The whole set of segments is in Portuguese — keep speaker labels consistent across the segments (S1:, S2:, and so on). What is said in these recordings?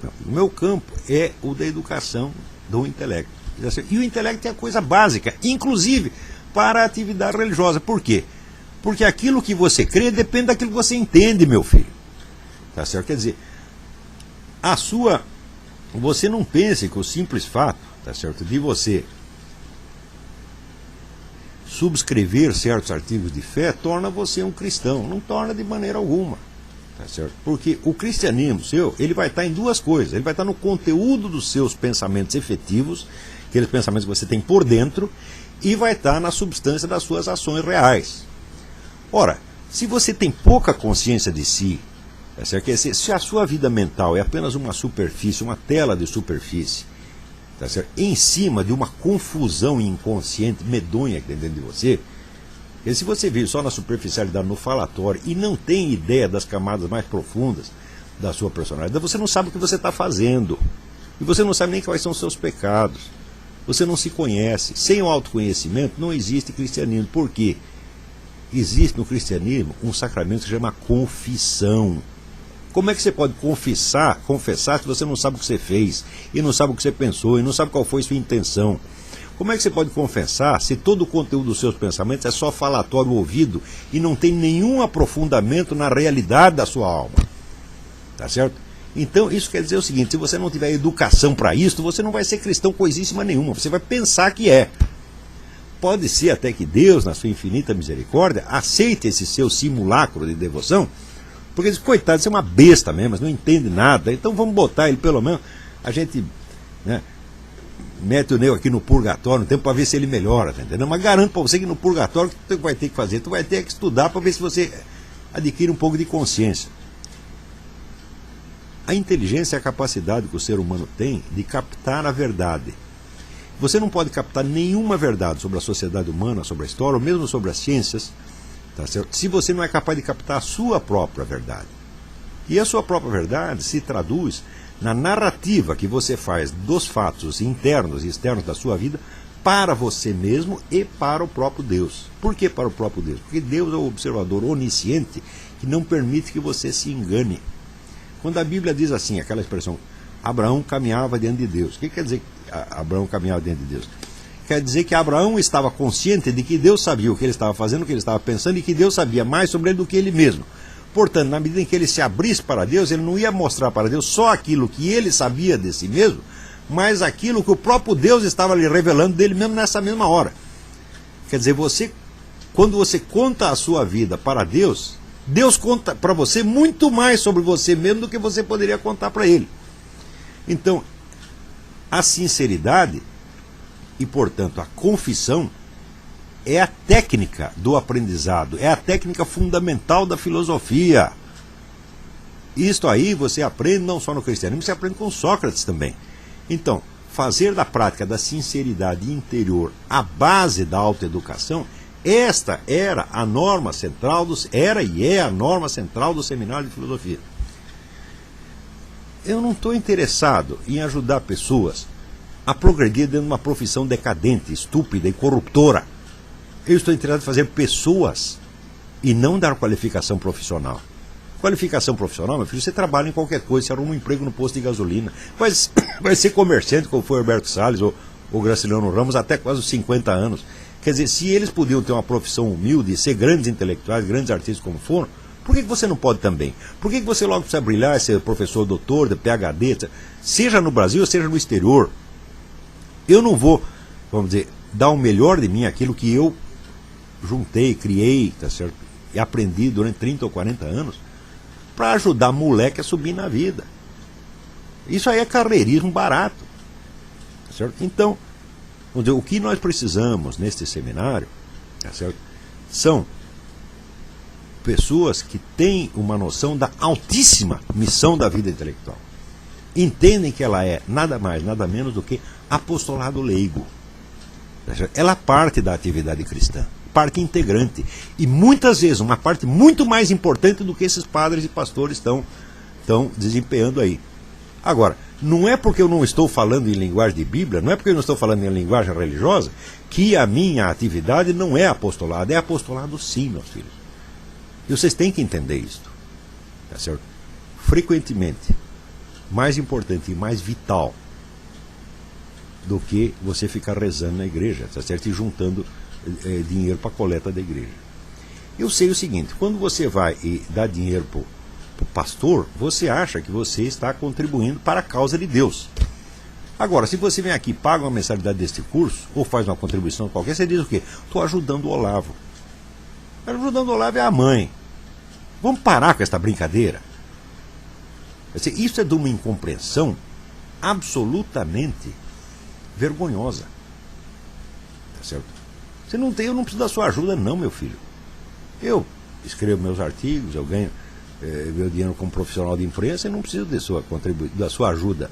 S1: meu filho. O meu campo é o da educação do intelecto. E o intelecto é a coisa básica, inclusive para a atividade religiosa. Por quê? Porque aquilo que você crê depende daquilo que você entende, meu filho. Tá certo? Quer dizer, você não pense que o simples fato, tá certo, de você subscrever certos artigos de fé torna você um cristão. Não torna de maneira alguma. Tá certo? Porque o cristianismo seu, ele vai estar em duas coisas. Ele vai estar no conteúdo dos seus pensamentos efetivos, aqueles pensamentos que você tem por dentro, e vai estar na substância das suas ações reais. Ora, se você tem pouca consciência de si, tá certo? Se a sua vida mental é apenas uma superfície, uma tela de superfície, tá certo? Em cima de uma confusão inconsciente, medonha que tem dentro de você, e se você vive só na superficialidade, no falatório, e não tem ideia das camadas mais profundas da sua personalidade, você não sabe o que você está fazendo. E você não sabe nem quais são os seus pecados. Você não se conhece. Sem o autoconhecimento não existe cristianismo. Por quê? Existe no cristianismo um sacramento que se chama confissão. Como é que você pode confessar se você não sabe o que você fez, e não sabe o que você pensou, e não sabe qual foi sua intenção? Como é que você pode confessar se todo o conteúdo dos seus pensamentos é só falatório ouvido e não tem nenhum aprofundamento na realidade da sua alma? Tá certo? Então isso quer dizer o seguinte: se você não tiver educação para isso, você não vai ser cristão coisíssima nenhuma, você vai pensar que é. Pode ser até que Deus, na sua infinita misericórdia, aceite esse seu simulacro de devoção, porque diz, coitado, você é uma besta mesmo, mas não entende nada, então vamos botar ele pelo menos, a gente, né, mete o nego aqui no purgatório um tempo para ver se ele melhora, tá entendendo? Mas garanto para você que no purgatório o que tu vai ter que fazer? Tu vai ter que estudar para ver se você adquire um pouco de consciência. A inteligência é a capacidade que o ser humano tem de captar a verdade. Você não pode captar nenhuma verdade sobre a sociedade humana, sobre a história, ou mesmo sobre as ciências, tá certo? Se você não é capaz de captar a sua própria verdade. E a sua própria verdade se traduz na narrativa que você faz dos fatos internos e externos da sua vida para você mesmo e para o próprio Deus. Por que para o próprio Deus? Porque Deus é o observador onisciente que não permite que você se engane. Quando a Bíblia diz assim, aquela expressão, Abraão caminhava diante de Deus. O que quer dizer que Abraão caminhava diante de Deus? Quer dizer que Abraão estava consciente de que Deus sabia o que ele estava fazendo, o que ele estava pensando, e que Deus sabia mais sobre ele do que ele mesmo. Portanto, na medida em que ele se abrisse para Deus, ele não ia mostrar para Deus só aquilo que ele sabia de si mesmo, mas aquilo que o próprio Deus estava lhe revelando dele mesmo nessa mesma hora. Quer dizer, quando você conta a sua vida para Deus, Deus conta para você muito mais sobre você mesmo do que você poderia contar para ele. Então, a sinceridade e, portanto, a confissão é a técnica do aprendizado, é a técnica fundamental da filosofia. Isto aí você aprende não só no cristianismo, você aprende com Sócrates também. Então, fazer da prática da sinceridade interior a base da autoeducação, esta era a norma central é a norma central do seminário de filosofia. Eu não estou interessado em ajudar pessoas a progredir dentro de uma profissão decadente, estúpida e corruptora. Eu estou interessado em fazer pessoas e não dar qualificação profissional. Qualificação profissional, meu filho, você trabalha em qualquer coisa, você arruma um emprego no posto de gasolina, vai ser comerciante, como foi o Roberto Salles ou o Graciliano Ramos, até quase os 50 anos. Quer dizer, se eles podiam ter uma profissão humilde, ser grandes intelectuais, grandes artistas como foram, por que você não pode também? Por que você logo precisa brilhar, ser professor, doutor, PhD, seja no Brasil, seja no exterior? Eu não vou, vamos dizer, dar o melhor de mim, aquilo que eu juntei, criei, tá certo? E aprendi durante 30 ou 40 anos, para ajudar moleque a subir na vida. Isso aí é carreirismo barato, tá certo? Então, vamos dizer, o que nós precisamos neste seminário, tá certo? São pessoas que têm uma noção da altíssima missão da vida intelectual. Entendem que ela é nada mais, nada menos do que apostolado leigo. Ela parte da atividade cristã, parte integrante. E muitas vezes uma parte muito mais importante do que esses padres e pastores estão desempenhando aí. Agora, não é porque eu não estou falando em linguagem de Bíblia, não é porque eu não estou falando em linguagem religiosa, que a minha atividade não é apostolado. É apostolado sim, meus filhos. E vocês têm que entender isso. Tá certo? Frequentemente, mais importante e mais vital do que você ficar rezando na igreja, tá certo? E juntando dinheiro para a coleta da igreja. Eu sei o seguinte, quando você vai e dá dinheiro para o pastor, você acha que você está contribuindo para a causa de Deus. Agora, se você vem aqui e paga uma mensalidade deste curso, ou faz uma contribuição qualquer, você diz o quê? Estou ajudando o Olavo. Ajudando o Olavo é a mãe. Vamos parar com essa brincadeira. Isso é de uma incompreensão absolutamente vergonhosa. Tá certo? Eu não preciso da sua ajuda, não, meu filho. Eu escrevo meus artigos, eu ganho meu dinheiro como profissional de imprensa e não preciso da sua ajuda.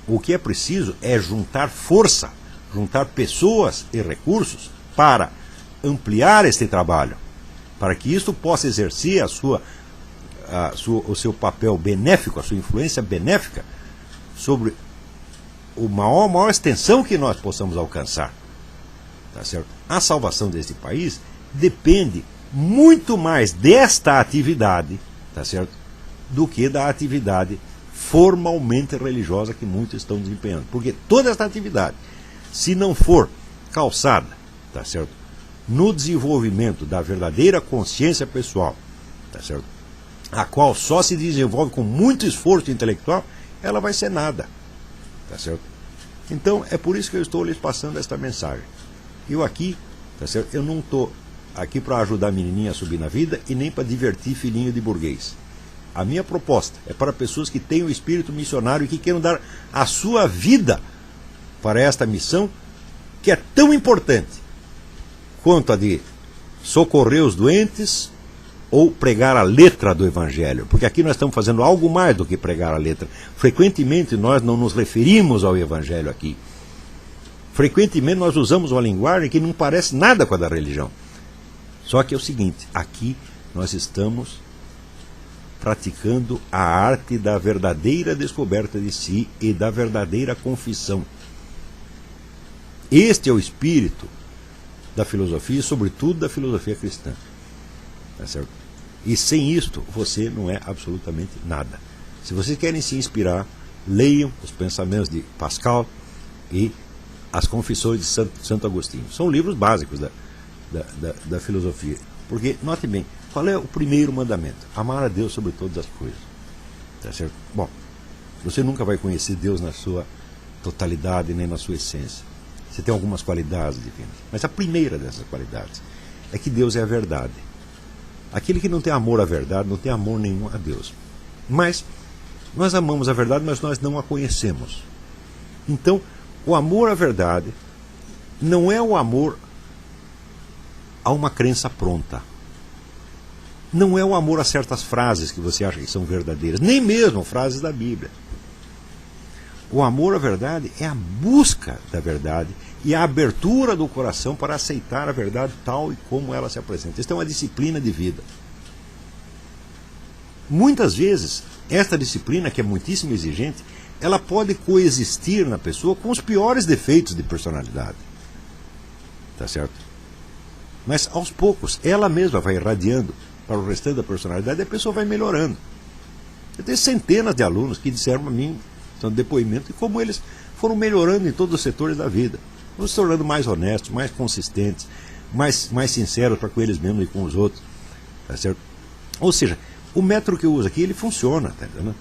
S1: O que é preciso é juntar força, juntar pessoas e recursos para ampliar este trabalho, para que isso possa exercer o seu papel benéfico, a sua influência benéfica sobre a maior extensão que nós possamos alcançar. Tá certo? A salvação deste país depende muito mais desta atividade, tá certo, do que da atividade formalmente religiosa que muitos estão desempenhando. Porque toda esta atividade, se não for calçada, tá certo, no desenvolvimento da verdadeira consciência pessoal, tá certo, a qual só se desenvolve com muito esforço intelectual, ela vai ser nada. Tá certo? Então, é por isso que eu estou lhes passando esta mensagem. Eu aqui, tá certo, eu não estou aqui para ajudar a menininha a subir na vida e nem para divertir filhinho de burguês. A minha proposta é para pessoas que têm o espírito missionário e que queiram dar a sua vida para esta missão, que é tão importante quanto a de socorrer os doentes ou pregar a letra do Evangelho. Porque aqui nós estamos fazendo algo mais do que pregar a letra. Frequentemente nós não nos referimos ao Evangelho aqui. Frequentemente nós usamos uma linguagem que não parece nada com a da religião. Só que é o seguinte, aqui nós estamos praticando a arte da verdadeira descoberta de si e da verdadeira confissão. Este é o espírito da filosofia e, sobretudo, da filosofia cristã. Tá certo? E sem isto, você não é absolutamente nada. Se vocês querem se inspirar, leiam os pensamentos de Pascal e as Confissões de Santo Agostinho. São livros básicos da filosofia. Porque, note bem, qual é o primeiro mandamento? Amar a Deus sobre todas as coisas. Tá certo? Bom, você nunca vai conhecer Deus na sua totalidade, nem na sua essência. Você tem algumas qualidades divinas. Mas a primeira dessas qualidades é que Deus é a verdade. Aquele que não tem amor à verdade, não tem amor nenhum a Deus. Mas nós amamos a verdade, mas nós não a conhecemos. Então, o amor à verdade não é o amor a uma crença pronta. Não é o amor a certas frases que você acha que são verdadeiras, nem mesmo frases da Bíblia. O amor à verdade é a busca da verdade e a abertura do coração para aceitar a verdade tal e como ela se apresenta. Isso é uma disciplina de vida. Muitas vezes, esta disciplina, que é muitíssimo exigente, ela pode coexistir na pessoa com os piores defeitos de personalidade. Tá certo? Mas, aos poucos, ela mesma vai irradiando para o restante da personalidade e a pessoa vai melhorando. Eu tenho centenas de alunos que disseram a mim, no depoimento, de como eles foram melhorando em todos os setores da vida. Foram se tornando mais honestos, mais consistentes, mais sinceros para com eles mesmos e com os outros. Tá certo? Ou seja, o método que eu uso aqui, ele funciona. Tá entendendo?